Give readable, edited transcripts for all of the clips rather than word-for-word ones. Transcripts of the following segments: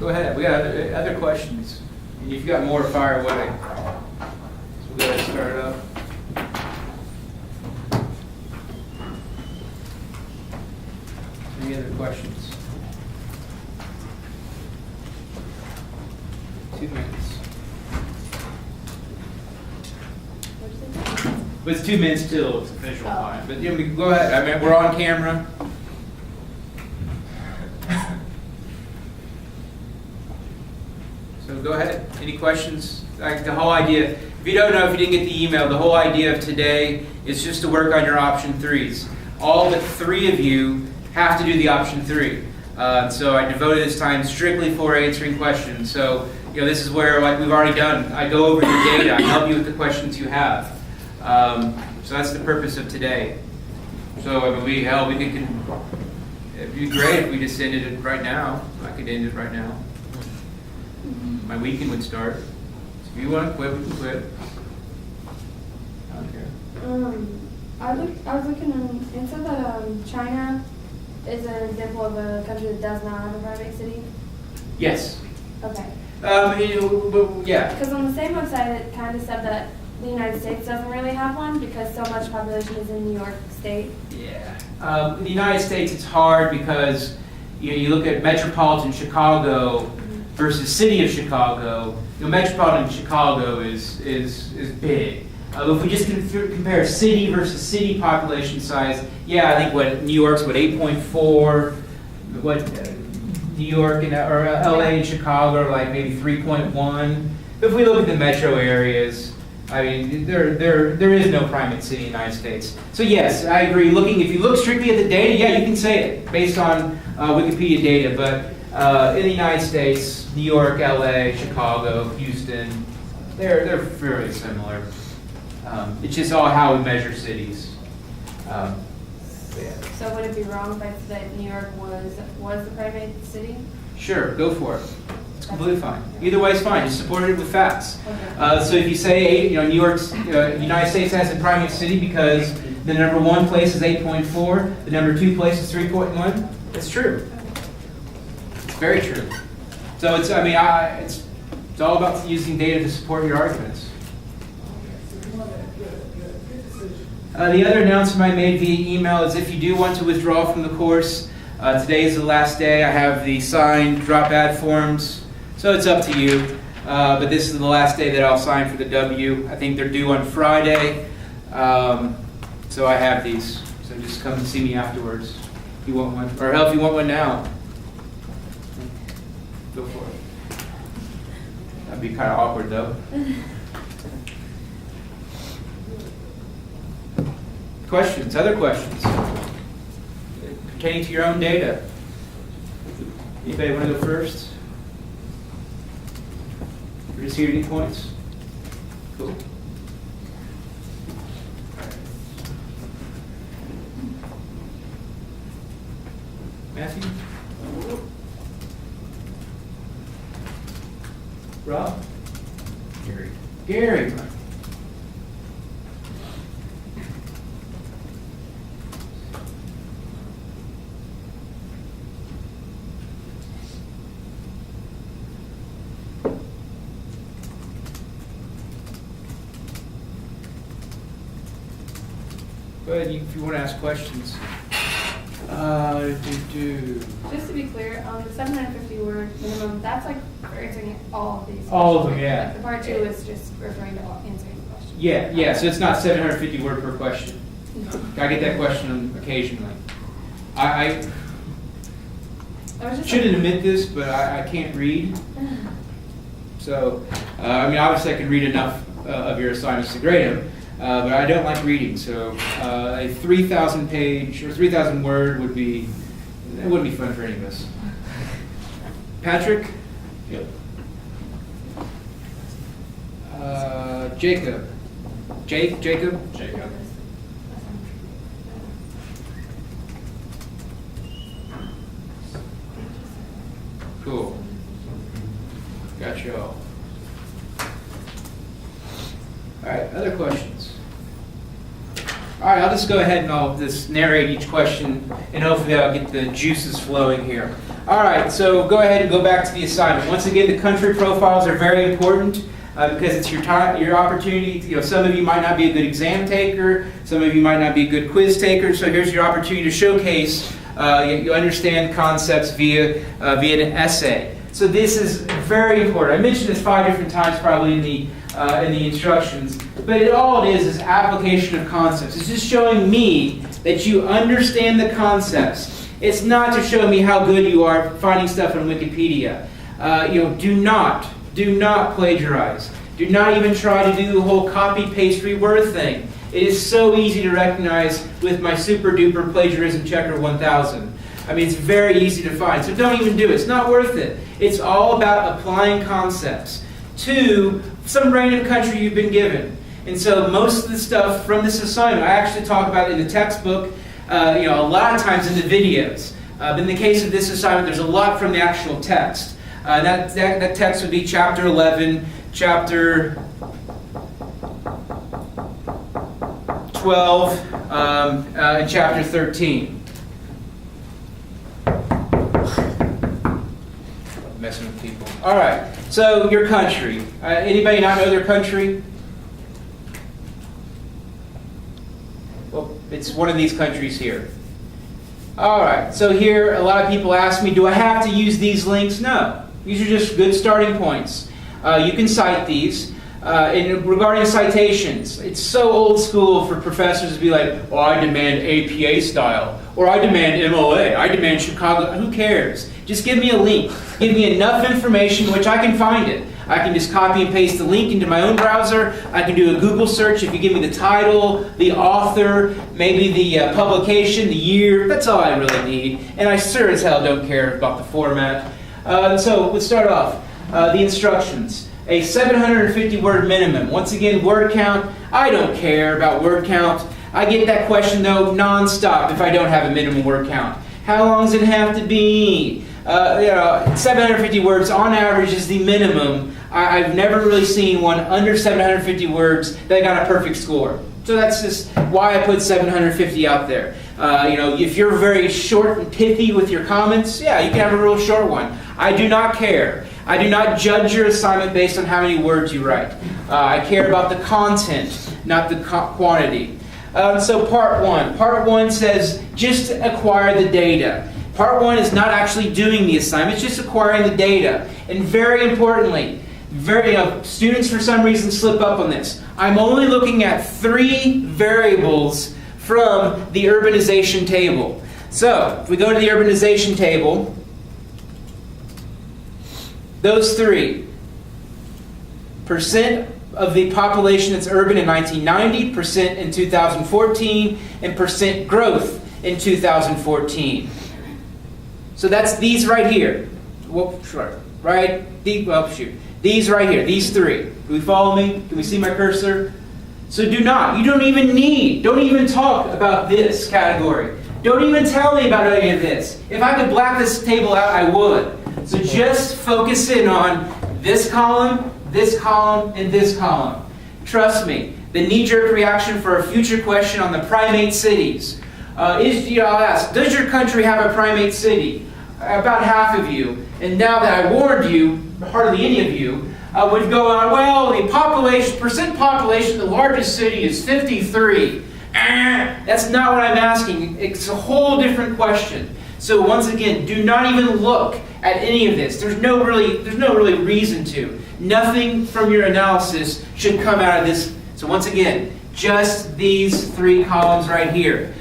Go ahead. We got other questions. And if you've got more, fire away. So we'll go ahead and start it up. Any other questions? 2 minutes. But it's 2 minutes till it's official time. But yeah, we can go ahead. I mean, we're on camera. So go ahead. Any questions? Like the whole idea, if you don't know, if you didn't get the email, the whole idea of today is just to work on your option 3s. All but 3 of you have to do the option 3. So I devoted this time strictly for answering questions. So this is where, like we've already done, I go over your data, I help you with the questions you have. So that's the purpose of today. So I mean, it'd be great if we just ended it right now. I could end it right now. My weekend would start. So if you want to quit, we can quit. I don't care. I was looking and it said that China is an example of a country that does not have a private city. Yes. Okay. Yeah. Because on the same website, it kind of said that the United States doesn't really have one because so much population is in New York State. Yeah. In the United States, it's hard because you look at metropolitan Chicago versus city of Chicago. Metropolitan Chicago is big. If we just compare city versus city population size, yeah, I think New York's 8.4, New York or LA and Chicago are like maybe 3.1. But if we look at the metro areas, I mean, there is no primate city in the United States. So yes, I agree. If you look strictly at the data, yeah, you can say it based on Wikipedia data. But in the United States, New York, LA, Chicago, Houston, they're fairly similar. It's just all how we measure cities. Yeah. So would it be wrong if I said that New York was the primate city? Sure, go for it. It's completely fine. Either way is fine. Just support it with facts. Okay. So if you say New York's United States has a primate city because the number 1 place is 8.4, the number 2 place is 3.1, it's true. It's very true. So it's all about using data to support your arguments. The other announcement I made via email is if you do want to withdraw from the course, today is the last day. I have the signed drop ad forms, so it's up to you. But this is the last day that I'll sign for the W. I think they're due on Friday, so I have these. So just come and see me afterwards if you want one, or hell, if you want one now, go for it. That'd be kind of awkward though. Questions? Other questions? Pertaining to your own data. Anybody want to go first? We're just here to get points. Cool. Matthew? Rob? Gary. Go ahead, if you want to ask questions. Just to be clear, the 750 word minimum, that's like for answering all of these. All of them, yeah. Like the part 2 is just referring to answering the question. Yeah, so it's not 750 word per question. No. I get that question occasionally. I just shouldn't admit this, but I can't read. So, obviously I can read enough of your assignments to grade them, but I don't like reading. So a 3,000 page or 3,000 word wouldn't be fun for any of us. Patrick? Yep. Jacob? Jacob? Jacob. Cool. Got you all. All right, other questions? All right, I'll just go ahead and I'll just narrate each question, and hopefully I'll get the juices flowing here. All right, so go ahead and go back to the assignment. Once again, the country profiles are very important because it's your time, your opportunity. You know, some of you might not be a good exam taker, some of you might not be a good quiz taker. So here's your opportunity to showcase you understand concepts via an essay. So this is very important. I mentioned this 5 different times probably in the instructions, but all it is application of concepts. It's just showing me that you understand the concepts. It's not to show me how good you are finding stuff on Wikipedia. Do not plagiarize. Do not even try to do the whole copy, paste, reword thing. It is so easy to recognize with my super duper plagiarism checker 1000. I mean, it's very easy to find. So don't even do it. It's not worth it. It's all about applying concepts to some random country you've been given. And so most of the stuff from this assignment, I actually talk about it in the textbook, a lot of times in the videos. But in the case of this assignment, there's a lot from the actual text. That text would be chapter 11, chapter 12, and chapter 13. Messing with people. All right, so your country. Anybody not know their country? Well, it's one of these countries here. All right, so here a lot of people ask me, do I have to use these links? No. These are just good starting points. You can cite these. And regarding citations, it's so old school for professors to be like, oh, I demand APA style, or I demand MOA, I demand Chicago. Who cares? Just give me a link. Give me enough information which I can find it. I can just copy and paste the link into my own browser. I can do a Google search if you give me the title, the author, maybe the publication, the year. That's all I really need. And I sure as hell don't care about the format. So let's start off. The instructions. A 750-word minimum. Once again, word count. I don't care about word count. I get that question, though, nonstop if I don't have a minimum word count. How long does it have to be? 750 words on average is the minimum. I've never really seen one under 750 words that got a perfect score. So that's just why I put 750 out there. If you're very short and pithy with your comments, yeah, you can have a real short one. I do not care. I do not judge your assignment based on how many words you write. I care about the content, not the quantity. So part one. Part one says just acquire the data. Part one is not actually doing the assignment, it's just acquiring the data. And very importantly, students for some reason slip up on this. I'm only looking at 3 variables from the urbanization table. So if we go to the urbanization table, those 3. Percent of the population that's urban in 1990, percent in 2014, and percent growth in 2014. So that's these right here. Right? These right here, these 3. Do we follow me? Can we see my cursor? So you don't even talk about this category. Don't even tell me about any of this. If I could black this table out, I would. So just focus in on this column, and this column. Trust me, the knee-jerk reaction for a future question on the primate cities I'll ask, does your country have a primate city? About half of you. And now that I warned you, hardly any of you, would go on, well, the percent population, the largest city is 53. That's not what I'm asking. It's a whole different question. So once again, do not even look at any of this. There's no really reason to. Nothing from your analysis should come out of this. So once again, just these 3 columns right here.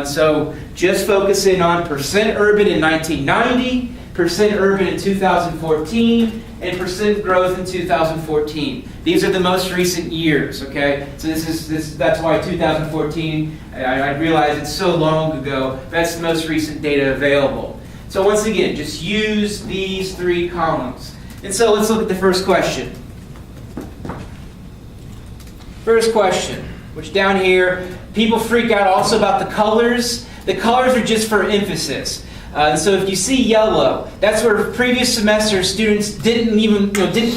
So just focus in on percent urban in 1990, percent urban in 2014, and percent growth in 2014. These are the most recent years, okay? So that's why 2014, I realize it's so long ago, that's the most recent data available. So once again, just use these 3 columns. And so let's look at the first question. First question, which down here, people freak out also about the colors. The colors are just for emphasis. So if you see yellow, that's where previous semester students didn't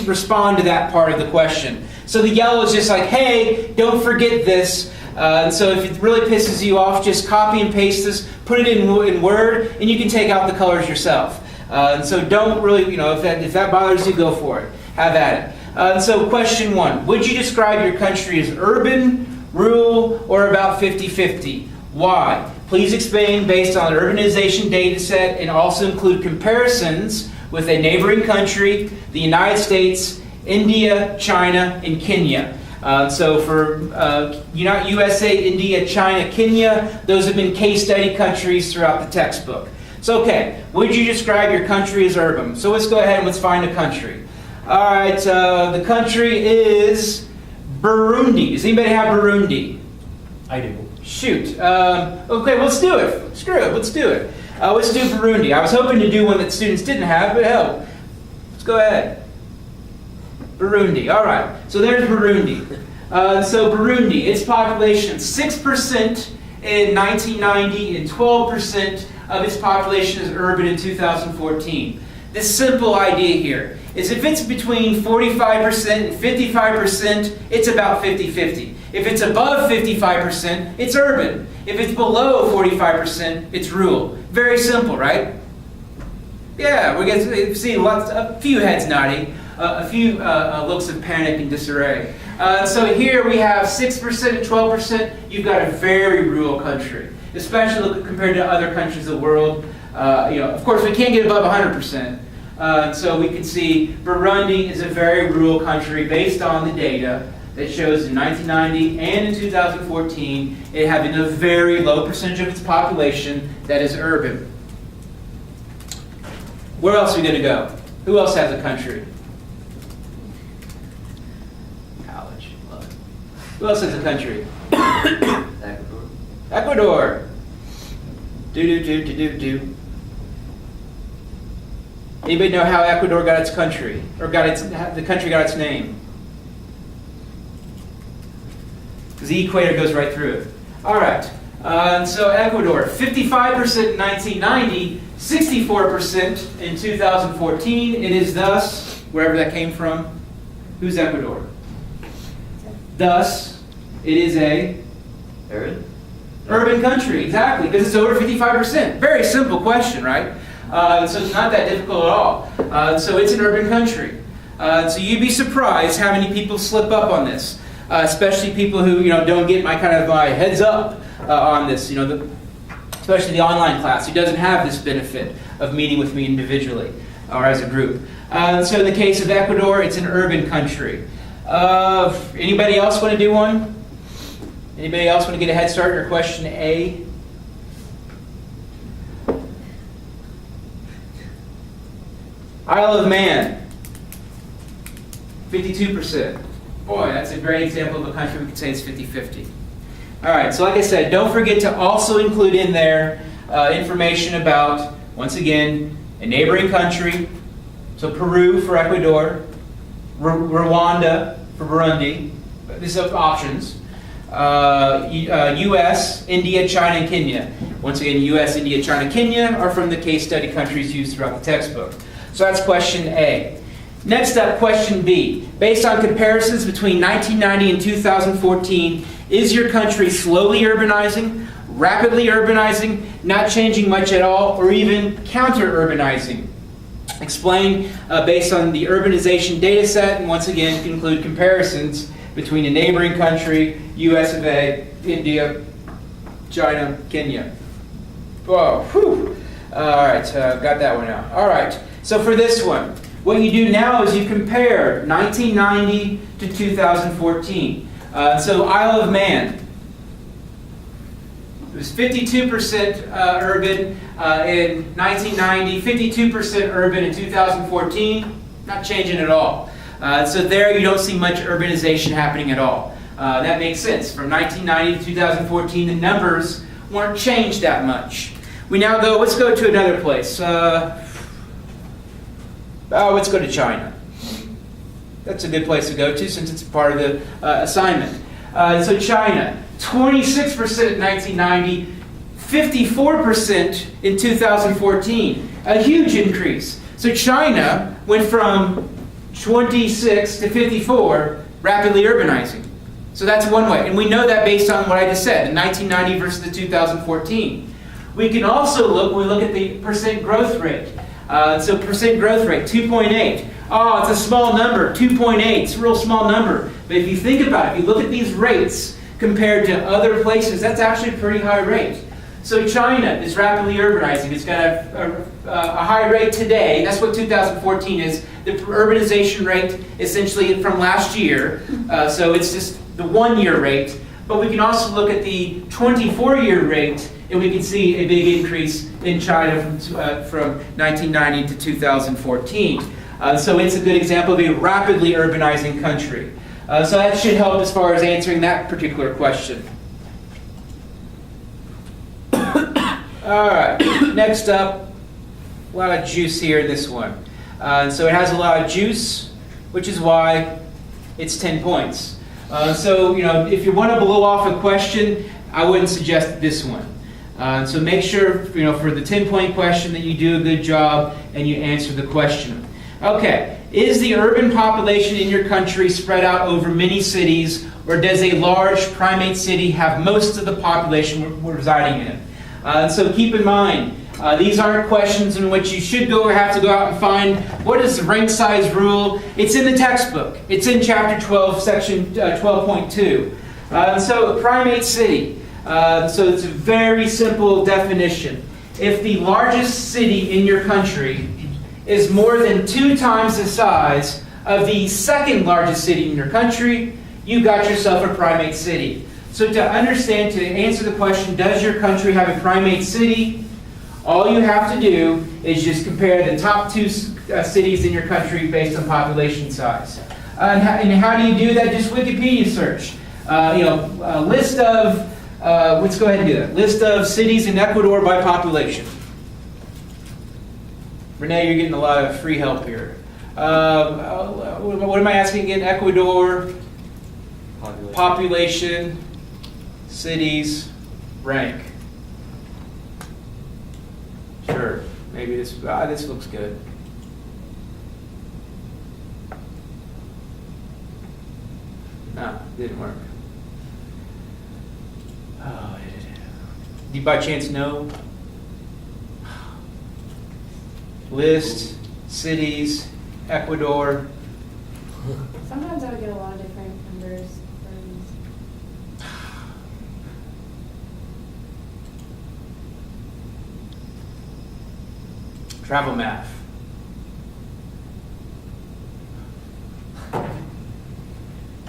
respond to that part of the question. So the yellow is just like, hey, don't forget this. So if it really pisses you off, just copy and paste this, put it in Word, and you can take out the colors yourself. And so don't really, if that bothers you, go for it. Have at it. So question 1, would you describe your country as urban, rural, or about 50-50? Why? Please explain based on the urbanization data set and also include comparisons with a neighboring country, the United States, India, China, and Kenya. So for USA, India, China, Kenya, those have been case study countries throughout the textbook. So okay, would you describe your country as urban? So let's go ahead and let's find a country. All right, the country is Burundi. Does anybody have Burundi? I do. Shoot. Okay, let's do it. Screw it, let's do it. Let's do Burundi. I was hoping to do one that students didn't have, but hell, let's go ahead. Burundi. All right. So there's Burundi. So Burundi, its population 6% in 1990 and 12% of its population is urban in 2014. This simple idea here is if it's between 45% and 55%, it's about 50-50. If it's above 55%, it's urban. If it's below 45%, it's rural. Very simple, right? Yeah, we get to see a few heads nodding, a few looks of panic and disarray. So here we have 6% and 12%. You've got a very rural country, especially compared to other countries of the world. Of course, we can't get above 100%. So we can see Burundi is a very rural country based on the data that shows in 1990 and in 2014 it having a very low percentage of its population that is urban. Where else are we going to go? Who else has a country? College. Love it. Who else has a country? Ecuador. Ecuador. Do. Anybody know how Ecuador got its country? Or the country got its name? Because the equator goes right through it. All right. So Ecuador, 55% in 1990, 64% in 2014. It is thus, wherever that came from, who's Ecuador? Thus, it is a urban country, exactly, because it's over 55%. Very simple question, right? So it's not that difficult at all. So it's an urban country. So you'd be surprised how many people slip up on this, especially people who don't get my heads up on this. Especially the online class who doesn't have this benefit of meeting with me individually or as a group. So in the case of Ecuador, it's an urban country. Anybody else want to do one? Anybody else want to get a head start on question A? Isle of Man, 52%. Boy, that's a great example of a country we could say it's 50-50. All right, so like I said, don't forget to also include in there information about, once again, a neighboring country. So Peru for Ecuador, Rwanda for Burundi. These are options. U.S., India, China, and Kenya. Once again, U.S., India, China, Kenya are from the case study countries used throughout the textbook. So that's question A. Next up, question B. Based on comparisons between 1990 and 2014, is your country slowly urbanizing, rapidly urbanizing, not changing much at all, or even counter-urbanizing? Explain based on the urbanization data set, and once again, include comparisons between a neighboring country, US of A, India, China, Kenya. Whoa, whew. All right, got that one out. All right, so for this one, what you do now is you compare 1990 to 2014. So Isle of Man, it was 52% urban in 1990, 52% urban in 2014, not changing at all. So there you don't see much urbanization happening at all. That makes sense. From 1990 to 2014, the numbers weren't changed that much. We now go, let's go to another place. Let's go to China. That's a good place to go to since it's part of the assignment. So China, 26% in 1990, 54% in 2014. A huge increase. So China went from 26 to 54, rapidly urbanizing. So that's one way. And we know that based on what I just said, the 1990 versus the 2014. We can also look, when we look at the percent growth rate. So percent growth rate, 2.8. Oh, it's a small number, 2.8. It's a real small number. But if you think about it, if you look at these rates compared to other places, that's actually a pretty high rate. So China is rapidly urbanizing. It's got a high rate today. That's what 2014 is. The urbanization rate essentially from last year. So it's just the 1-year rate. But we can also look at the 24-year rate, and we can see a big increase in China from 1990 to 2014. So it's a good example of a rapidly urbanizing country. So that should help as far as answering that particular question. All right, next up, a lot of juice here in this one. So it has a lot of juice, which is why it's 10 points. So, if you want to blow off a question, I wouldn't suggest this one. So make sure, for the 10-point question that you do a good job and you answer the question. Okay, is the urban population in your country spread out over many cities, or does a large primate city have most of the population residing in it? So keep in mind, these aren't questions in which you should have to go out and find what is the rank size rule. It's in the textbook. It's in chapter 12, section 12.2. So primate city. So it's a very simple definition. If the largest city in your country is more than 2 times the size of the second largest city in your country, you got yourself a primate city. So to answer the question, does your country have a primate city? All you have to do is just compare the top 2 cities in your country based on population size. And how do you do that? Just Wikipedia search. A list of, let's go ahead and do that. List of cities in Ecuador by population. Renee, you're getting a lot of free help here. What am I asking again? Ecuador, population, cities, rank. Sure, maybe this looks good. No, didn't work. Oh, do you by chance know? List, cities, Ecuador. Sometimes I would get a lot of different numbers for these. Travel math.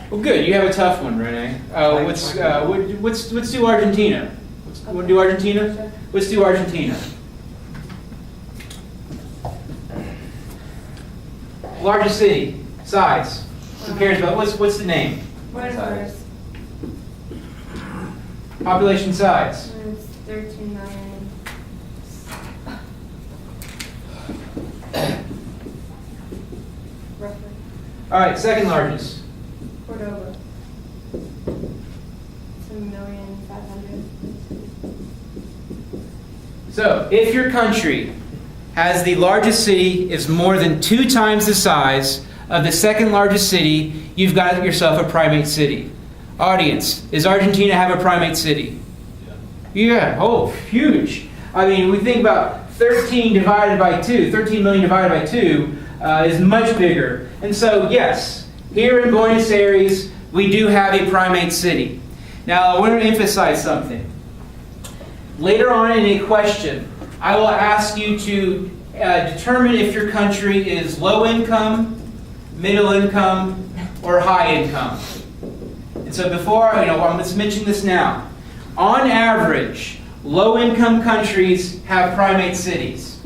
Well, good. You have a tough one, Renee. Let's do Argentina. Want to do Argentina? Sure. Let's do Argentina. Largest city, size. Who cares about what's the name? Buenos Aires. Population size. It's 13 million. Roughly. All right, second largest. Cordoba. It's 1,500,000. So, if your country has the largest city is more than 2 times the size of the second largest city, you've got yourself a primate city. Audience, does Argentina have a primate city? Yeah, oh, huge. I mean, we think about 13 divided by 2, 13 million divided by 2 is much bigger. And so, yes, here in Buenos Aires, we do have a primate city. Now, I want to emphasize something. Later on in a question, I will ask you to determine if your country is low income, middle income, or high income. And so before, let's mention this now. On average, low income countries have primate cities.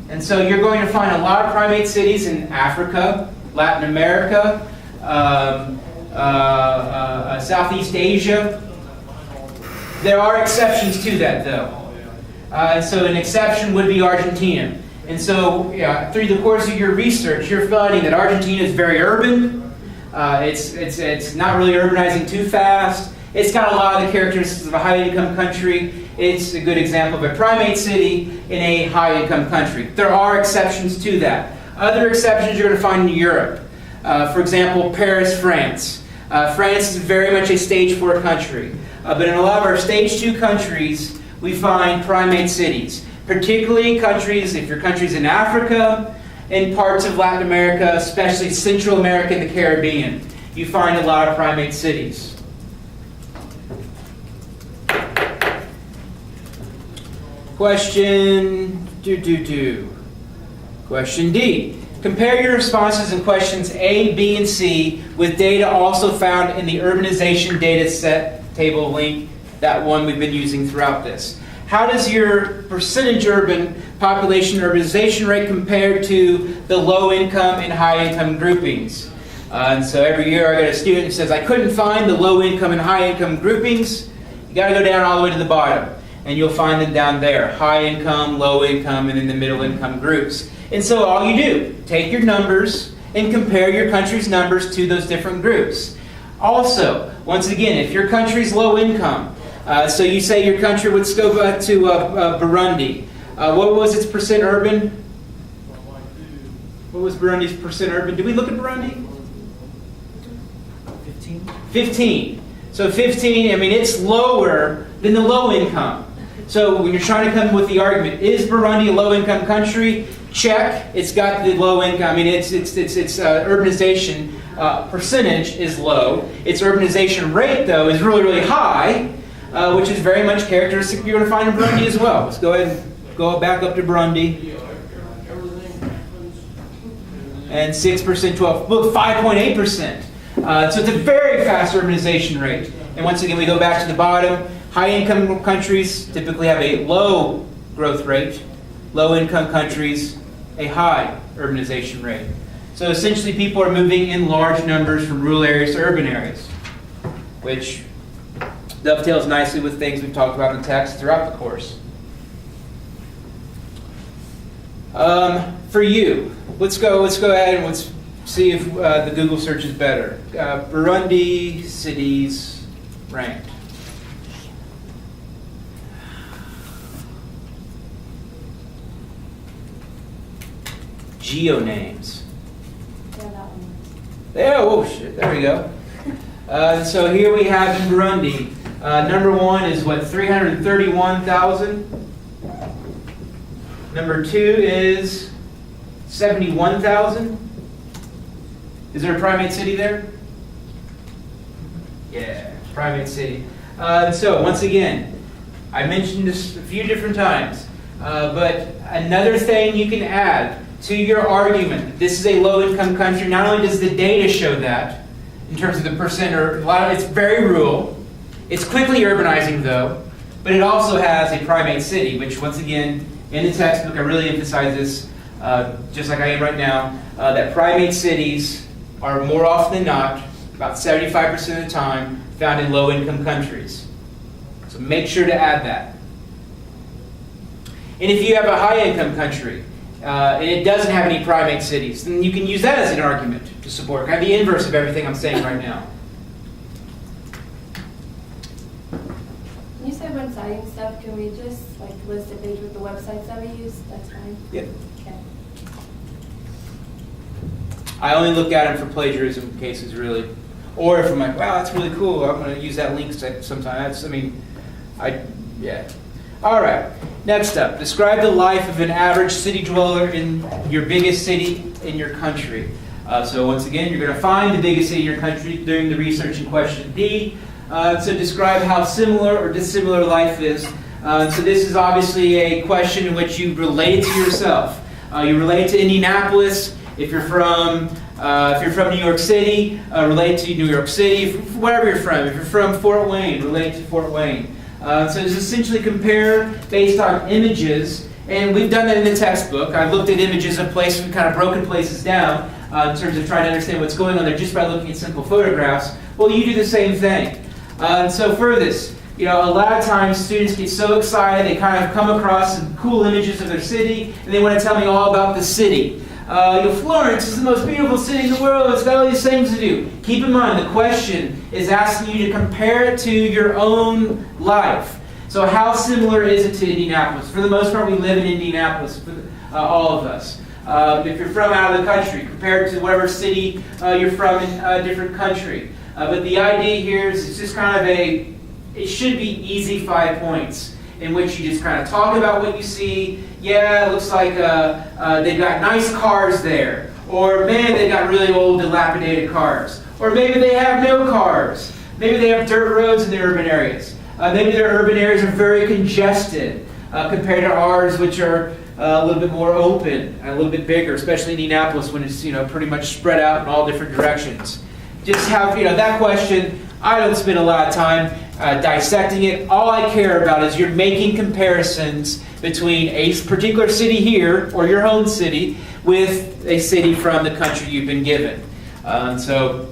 And so you're going to find a lot of primate cities in Africa, Latin America, Southeast Asia. There are exceptions to that, though. So an exception would be Argentina. And so through the course of your research, you're finding that Argentina is very urban. It's not really urbanizing too fast. It's got a lot of the characteristics of a high-income country. It's a good example of a primate city in a high-income country. There are exceptions to that. Other exceptions you're going to find in Europe. For example, Paris, France. France is very much a stage 4 country. But in a lot of our stage 2 countries, we find primate cities. Particularly countries, if your country's in Africa, and parts of Latin America, especially Central America and the Caribbean, you find a lot of primate cities. Question Question D. Compare your responses in questions A, B, and C with data also found in the urbanization data set table link, that one we've been using throughout this. How does your percentage urban population urbanization rate compare to the low income and high income groupings? And so every year I get a student who says, I couldn't find the low income and high income groupings. You got to go down all the way to the bottom, and you'll find them down there. High income, low income, and then the middle income groups. And so all you do, take your numbers and compare your country's numbers to those different groups. Also, once again, if your country's low income, so you say your country, let's go back to Burundi. What was its percent urban? What was Burundi's percent urban? Did we look at Burundi? 15. So 15, I mean, it's lower than the low income. So when you're trying to come up with the argument, is Burundi a low income country? Check. It's got the low income. I mean, its urbanization percentage is low. Its urbanization rate, though, is really, really high, which is very much characteristic you're going to find in Burundi as well. Let's go ahead and go back up to Burundi. And 6%, 12, look, 5.8%. So it's a very fast urbanization rate. And once again, we go back to the bottom. High-income countries typically have a low growth rate. Low-income countries, a high urbanization rate. So essentially, people are moving in large numbers from rural areas to urban areas, which dovetails nicely with things we've talked about in the text throughout the course. For you, let's go ahead and let's see if the Google search is better. Burundi cities ranked. Geonames. Yeah, that one. There, oh shit, there we go. So here we have in Burundi, number 1 is what, 331,000? Number 2 is 71,000. Is there a primate city there? Yeah, primate city. So once again, I mentioned this a few different times, but another thing you can add to your argument that this is a low-income country, not only does the data show that, in terms of the percent, or a lot of it's very rural, it's quickly urbanizing though, but it also has a primate city, which once again, in the textbook I really emphasize this, just like I am right now, that primate cities are more often than not, about 75% of the time, found in low-income countries. So make sure to add that. And if you have a high-income country, and it doesn't have any primate cities, then you can use that as an argument to support, kind of the inverse of everything I'm saying right now. You said when citing stuff, can we just list a page with the websites that we use? That's fine. Yep. Okay. I only look at them for plagiarism cases, really. Or if I'm like, wow, that's really cool, I'm going to use that link sometime. Yeah. All right. Next up, describe the life of an average city dweller in your biggest city in your country. So once again, you're going to find the biggest city in your country during the research in question D. So describe how similar or dissimilar life is. So this is obviously a question in which you relate to yourself. You relate to Indianapolis. If you're from New York City, relate to New York City. Wherever you're from. If you're from Fort Wayne, relate to Fort Wayne. So it's essentially compare based on images, and we've done that in the textbook. I've looked at images of places, we've kind of broken places down in terms of trying to understand what's going on there just by looking at simple photographs. Well, you do the same thing. So for this, a lot of times students get so excited, they kind of come across some cool images of their city, and they want to tell me all about the city. Florence is the most beautiful city in the world. It's got all these things to do. Keep in mind, the question is asking you to compare it to your own life. So how similar is it to Indianapolis? For the most part, we live in Indianapolis, all of us. if you're from out of the country, compared to whatever city you're from in a different country. But the idea here is it's just kind of it should be easy 5 points, in which you just kind of talk about what you see. Yeah, it looks like they've got nice cars there. Or, man, they've got really old, dilapidated cars. Or maybe they have no cars. Maybe they have dirt roads in the urban areas. Maybe their urban areas are very congested compared to ours, which are a little bit more open and a little bit bigger, especially in Indianapolis when it's pretty much spread out in all different directions. Just have that question. I don't spend a lot of time dissecting it. All I care about is you're making comparisons between a particular city here or your home city with a city from the country you've been given. For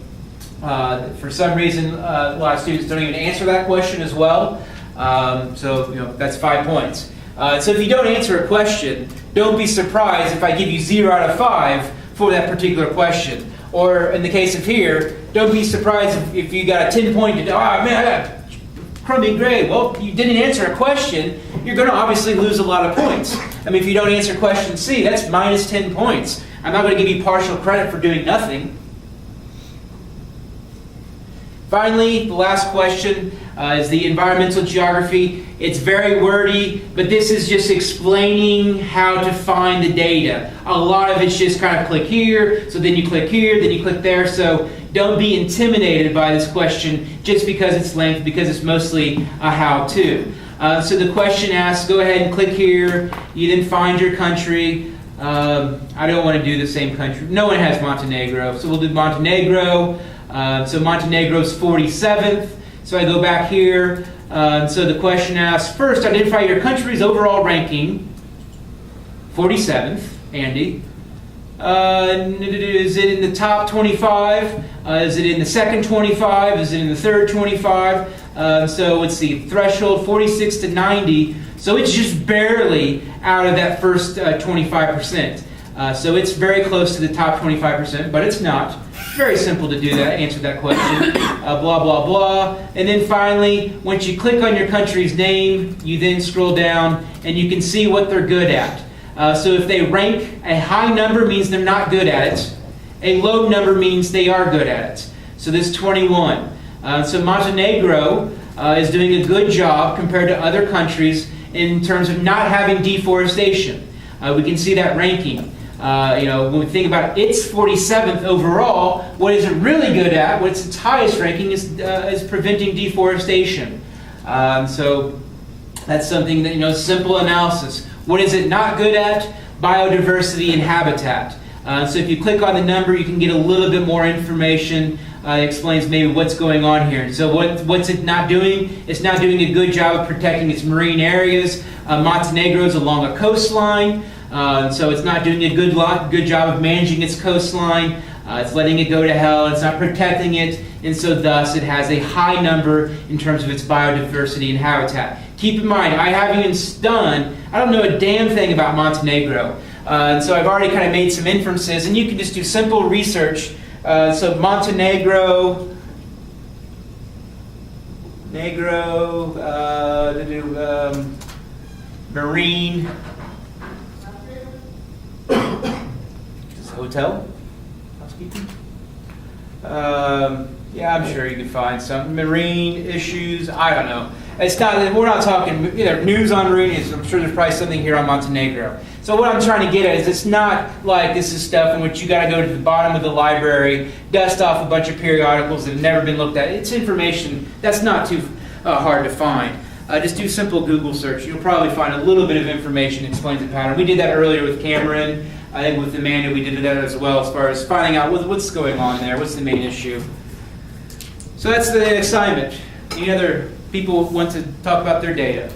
some reason, a lot of students don't even answer that question as well. That's 5 points. So if you don't answer a question, don't be surprised if I give you 0 out of 5 for that particular question. Or in the case of here, don't be surprised if you got a 10-point, man, I got crummy grade. Well, you didn't answer a question, you're going to obviously lose a lot of points. I mean, if you don't answer question C, that's minus 10 points. I'm not going to give you partial credit for doing nothing. Finally, the last question is the environmental geography. It's very wordy, but this is just explaining how to find the data. A lot of it's just kind of click here, so then you click here, then you click there. So don't be intimidated by this question just because it's length, because it's mostly a how-to. So the question asks, go ahead and click here. You then find your country. I don't want to do the same country. No one has Montenegro, so we'll do Montenegro. So Montenegro's 47th. So I go back here. So the question asks, first, identify your country's overall ranking. 47th, Andy. Is it in the top 25? Is it in the second 25? Is it in the third 25? So let's see, threshold 46 to 90. So it's just barely out of that first 25%. So it's very close to the top 25%, but it's not. Very simple to do that, answer that question. Blah, blah, blah. And then finally, once you click on your country's name, you then scroll down and you can see what they're good at. So if they rank, a high number means they're not good at it. A low number means they are good at it. So this 21. So Montenegro is doing a good job compared to other countries in terms of not having deforestation. We can see that ranking. When we think about its 47th overall, what is it really good at? What's its highest ranking is preventing deforestation. So that's something that, simple analysis. What is it not good at? Biodiversity and habitat. So if you click on the number, you can get a little bit more information. It explains maybe what's going on here. So what's it not doing? It's not doing a good job of protecting its marine areas. Montenegro is along a coastline. So it's not doing a good job of managing its coastline. It's letting it go to hell. It's not protecting it. And so thus it has a high number in terms of its biodiversity and habitat. Keep in mind, I don't know a damn thing about Montenegro. And so I've already kind of made some inferences, and you can just do simple research. So Montenegro, marine, hotel, housekeeping. Yeah, I'm sure you can find some marine issues. I don't know. We're not talking news on marine. I'm sure there's probably something here on Montenegro. So what I'm trying to get at is it's not like this is stuff in which you got to go to the bottom of the library, dust off a bunch of periodicals that have never been looked at. It's information that's not too hard to find. Just do simple Google search. You'll probably find a little bit of information that explains the pattern. We did that earlier with Cameron. I think with Amanda we did that as well, as far as finding out what's going on there, what's the main issue. So that's the assignment. Any other people want to talk about their data?